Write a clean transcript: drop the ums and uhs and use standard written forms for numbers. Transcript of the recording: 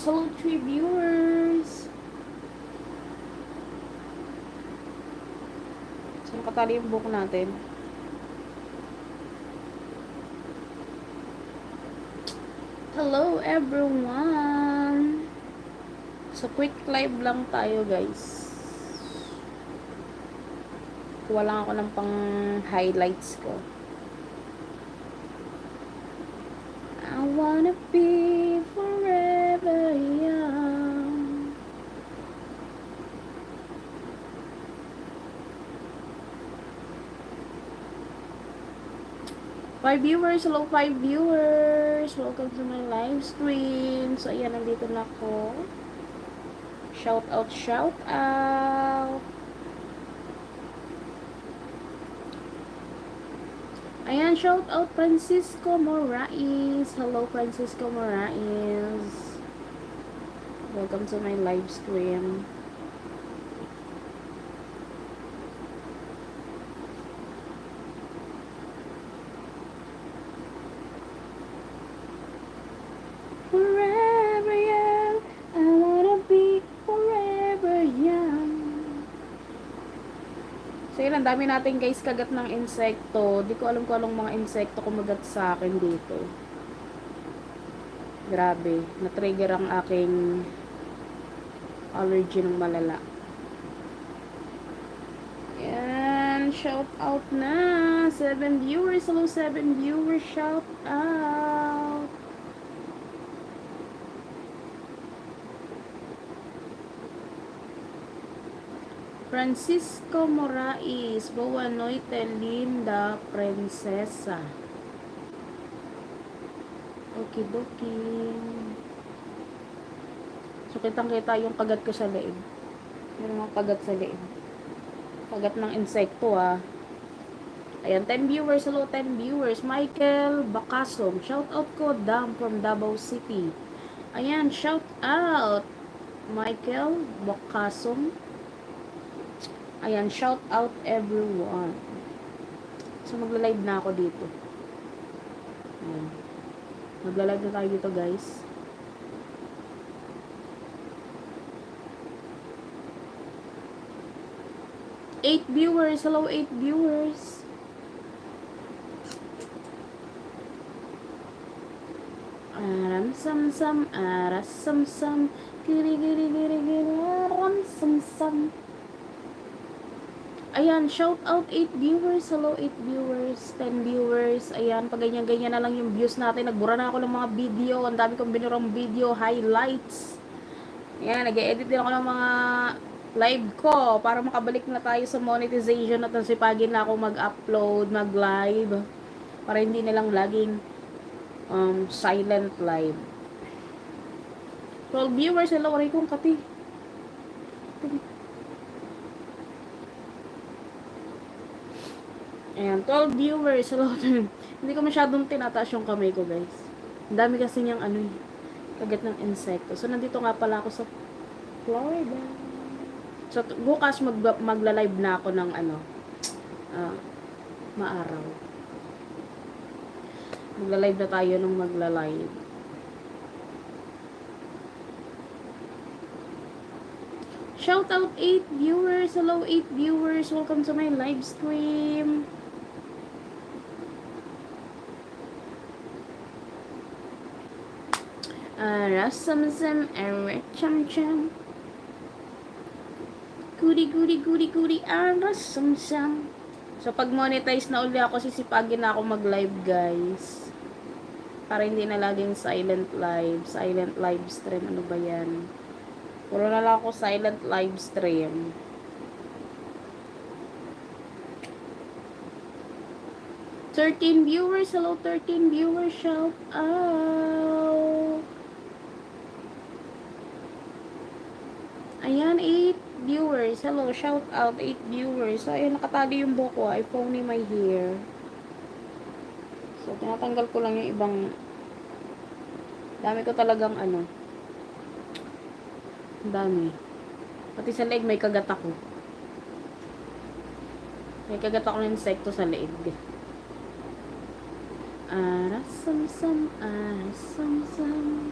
Hello, 3 viewers. Saan katali yung book natin? Hello, everyone. So, quick live lang tayo, guys. Kuha lang ako ng pang highlights ko. I wanna be forever young. Five viewers, hello 5 viewers. Welcome to my live stream. So, ayan, nandito na ako. Shout out, shout out. Ayan, shout out Francisco Morais. Hello, Francisco Morais. Welcome to my live stream. Forever young, I wanna be forever young. So yun, ang dami natin guys kagat ng insekto. Di ko alam kung anong mga insekto kumagat sa akin dito. Grabe, na-trigger ang aking allergy ng malala. Yan, shout out na. 7 viewers, hello 7 viewers, shout out. Francisco Morais, boa noite, linda princesa. Okidoki. So, kitang-kita yung kagat ko sa leeg. Yung mga kagat sa leeg. Kagat ng insekto, ah. Ayan, 10 viewers. Hello, 10 viewers. Michael Bacasong. Shout out ko, Dam from Davao City. Ayan, shout out. Michael Bacasong. Ayan, shout out everyone. So, magla-live na ako dito. Ayan. Magla-live na tayo dito, guys. Eight viewers. Hello, 8 viewers. Aram sam sam, aras sam sam, giri giri giri giri, aram sam sam. Ayan, shout out 8 viewers. Hello 8 viewers, 10 viewers. Ayan, pag ganyan-ganyan na lang yung views natin. Nagbura na ako ng mga video. Ang dami kong binurang video, highlights. Ayan, nag-edit din ako ng mga live ko para makabalik na tayo sa monetization at nasipagin na ako mag-upload, mag-live. Para hindi nilang laging silent live. 12 viewers. Hello, aray kong kati. Ayan, 12 viewers. Hello. Hindi ko masyadong tinataas yung kamay ko, guys. Ang dami kasi niyang kagat ng insekto. So, nandito nga pala ako sa Florida. So, bukas magla-live na ako ng maaraw. Magla-live na tayo nung magla-live. Shout out 8 viewers. Hello 8 viewers. Welcome to my live stream. Rasam-sam, cham-cham. Goody, rasam-sam. So, pag monetize na uli ako, sisipagin na ako mag-live, guys. Para hindi na laging silent live. Silent live stream. Ano ba yan? Puro na lang ako silent live stream. Thirteen viewers. Hello, 13 viewers. Shout out. Ayan, 8 viewers. Hello, shout out, 8 viewers. So, ayun, nakatali yung buhok ko. I pony my hair. So, tinatanggal ko lang yung ibang dami ko talagang ang dami. Pati sa leg, may kagat ako. May kagat ako ng insekto sa leg. Arasam-sam, arasam-sam.